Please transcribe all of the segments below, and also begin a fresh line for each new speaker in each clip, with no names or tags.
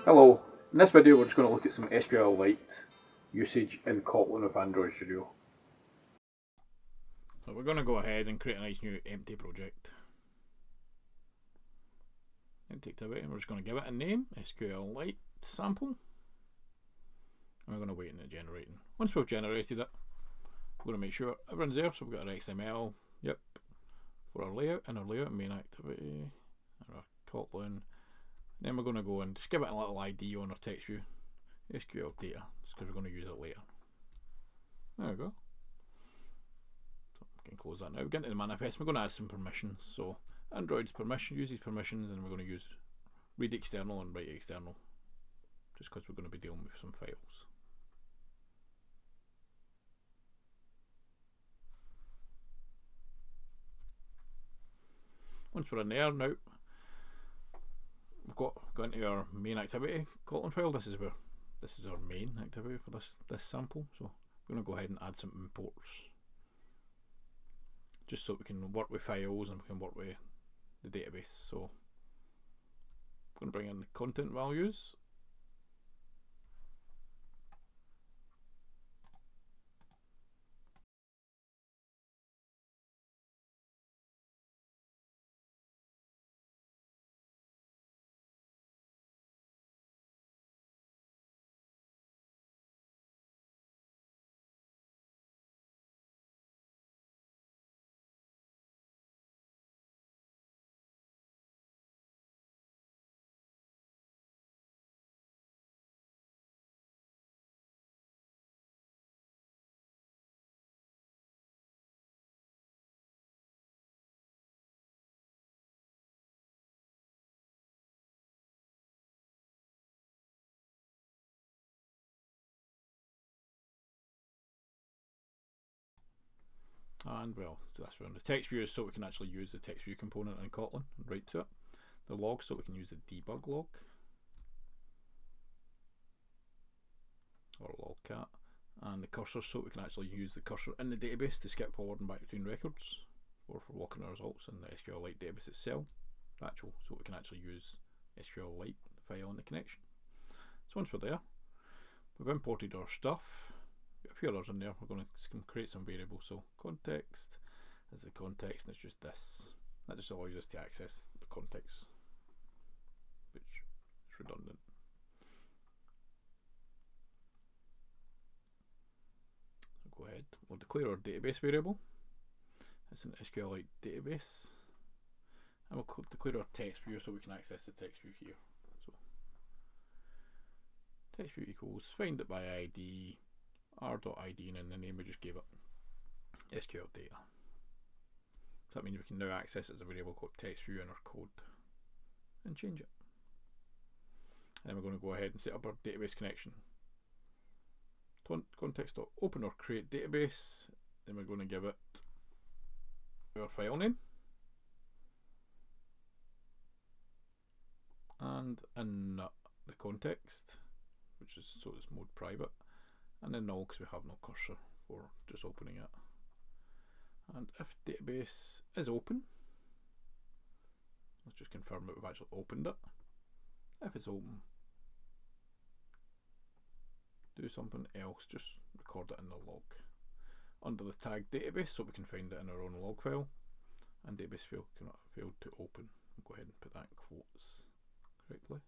Hello, in this video we're just going to look at some SQLite usage in Kotlin with Android Studio.
So we're going to go ahead and create a nice new empty project. Empty activity, and we're just going to give it a name, SQLite sample. And we're going to wait on it generating. Once we've generated it, we're going to make sure everyone's there. So we've got our XML, yep, for our layout and our layout main activity, and our Kotlin. Then we're going to go and just give it a little ID on our text view, SQL data, just because we're going to use it later. There we go. So we can close that now. We get into the manifest. We're going to add some permissions. So Android's permission uses permissions, and we're going to use read external and write external, just because we're going to be dealing with some files. Once we're in there now, we've got into our main activity Kotlin file. This is our main activity for this sample. So we're going to go ahead and add some imports, just so we can work with files and we can work with the database. So I'm going to bring in the content values. And well, so that's where the text view is, so we can actually use the text view component in Kotlin and write to it. The log, so we can use the debug log or logcat, and the cursor, so we can actually use the cursor in the database to skip forward and back between records, or for looking at results in the SQLite database itself. So we can actually use SQLite file in the connection. So once we're there, we've imported our stuff. A few others in there. We're going to create some variables. So context is the context, and it's just this. That just allows us to access the context, which is redundant. So go ahead. We'll declare our database variable. It's an SQLite database, and we'll declare our text view so we can access the text view here. So text view equals find it by ID. r.id, and then the name we just gave it, SQL data. So that means we can now access it as a variable called text view in our code and change it. And then we're going to go ahead and set up our database connection. Context.open or create database. Then we're going to give it our file name, and in the context, which is so it's mode private. And then null because we have no cursor for just opening it. And if database is open, let's just confirm that we've actually opened it. If it's open, do something else, just record it in the log under the tag database so we can find it in our own log file. And database failed to open. I'll go ahead and put that in quotes correctly.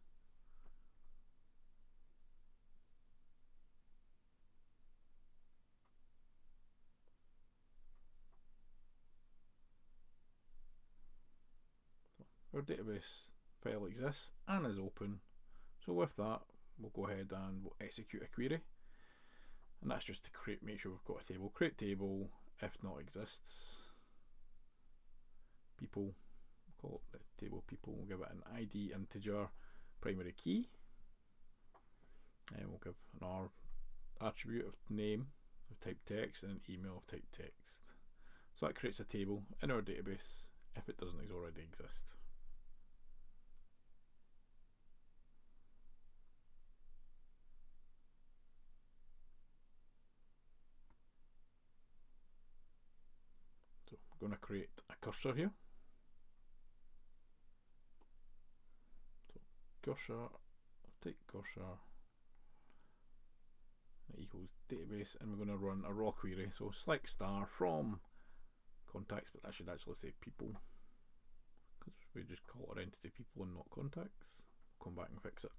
Our database file exists and is open, so with that we'll go ahead and we'll execute a query, and that's just to make sure we've got a table. Create table, if not exists, people, we'll call it the table people, we'll give it an ID integer primary key, and we'll give an R attribute of name of type text and an email of type text. So that creates a table in our database if it doesn't already exist. So we're going to create a cursor here. So cursor take cursor equals database, and we're going to run a raw query. So select star from contacts, but that should actually say people, because we just call our entity people and not contacts. Come back and fix it.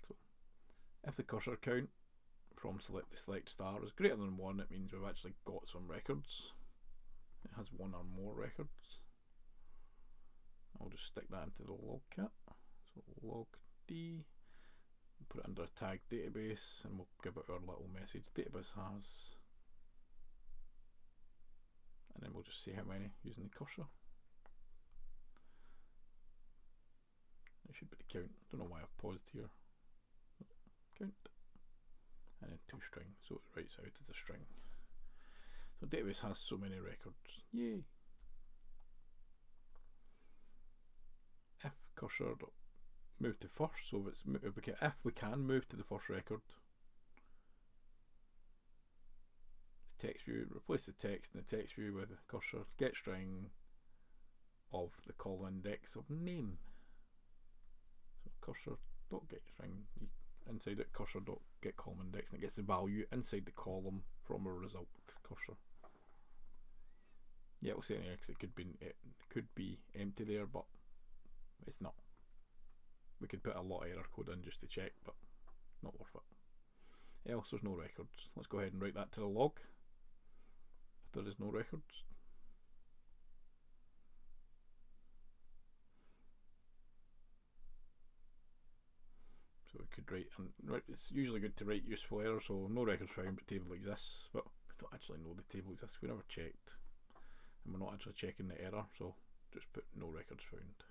So if the cursor count from the select star is greater than 1, it means we've actually got some records. It has 1 or more records. I'll just stick that into the log cat. So log d, put it under a tag database, and we'll give it our little message database has, and then we'll just see how many using the cursor. It should be the count. I don't know why I've paused here. Count, and then toString, so it writes out as a string. So database has so many records. Yay! If cursor move to first, so if we can move to the first record, text view, replace the text in the text view with a cursor get string of the call index of name. So cursor dot get string, inside it cursor dot get column index, and it gets the value inside the column from a result cursor. Yeah, we'll say it because it could be empty there, but it's not. We could put a lot of error code in just to check, but not worth it. Else there's no records. Let's go ahead and write that to the log if there is no records. So we could write, and it's usually good to write useful error, so no records found but table exists, but we don't actually know the table exists, we never checked, and we're not actually checking the error, so just put no records found.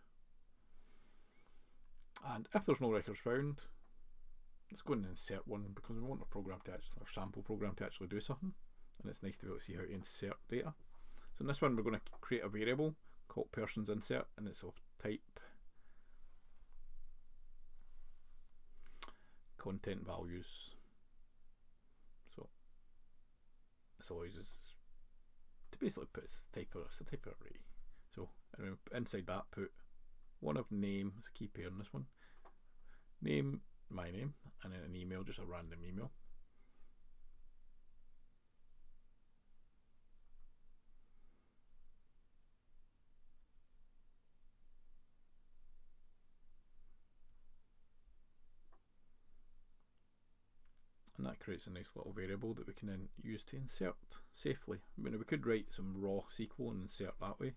And if there's no records found, let's go and insert one, because we want our sample program to actually do something, and it's nice to be able to see how to insert data. So in this one we're going to create a variable called persons insert, and it's of type content values. So this allows us to basically put it's a type of array. So and inside that put one of name as a key pair in this one, name, my name, and then an email, just a random email. And that creates a nice little variable that we can then use to insert safely. I mean, we could write some raw SQL and insert that way,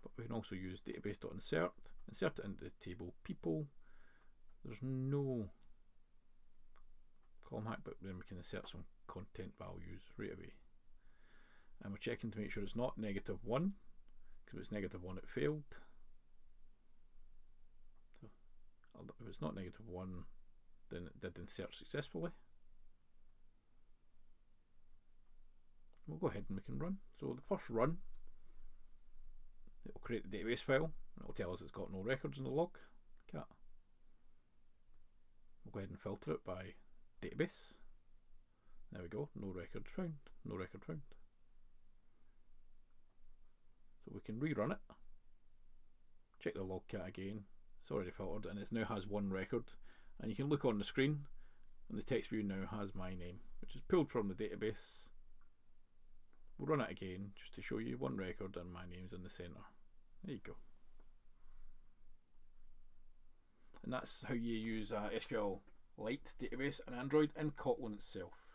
but we can also use database.insert, insert it into the table people. There's no column hack, but then we can insert some content values right away. And we're checking to make sure it's not -1, because if it's -1 it failed. So if it's not -1, then it did insert successfully. We'll go ahead and we can run. So the first run, it will create the database file, and it will tell us it's got no records in the log cat. We'll go ahead and filter it by database. There we go, no records found, no record found. So we can rerun it, check the log cat again, it's already filtered and it now has 1 record, and you can look on the screen and the text view now has my name, which is pulled from the database. We'll run it again just to show you 1 record and my name's in the centre. There you go. And that's how you use SQLite database and Android in Kotlin itself.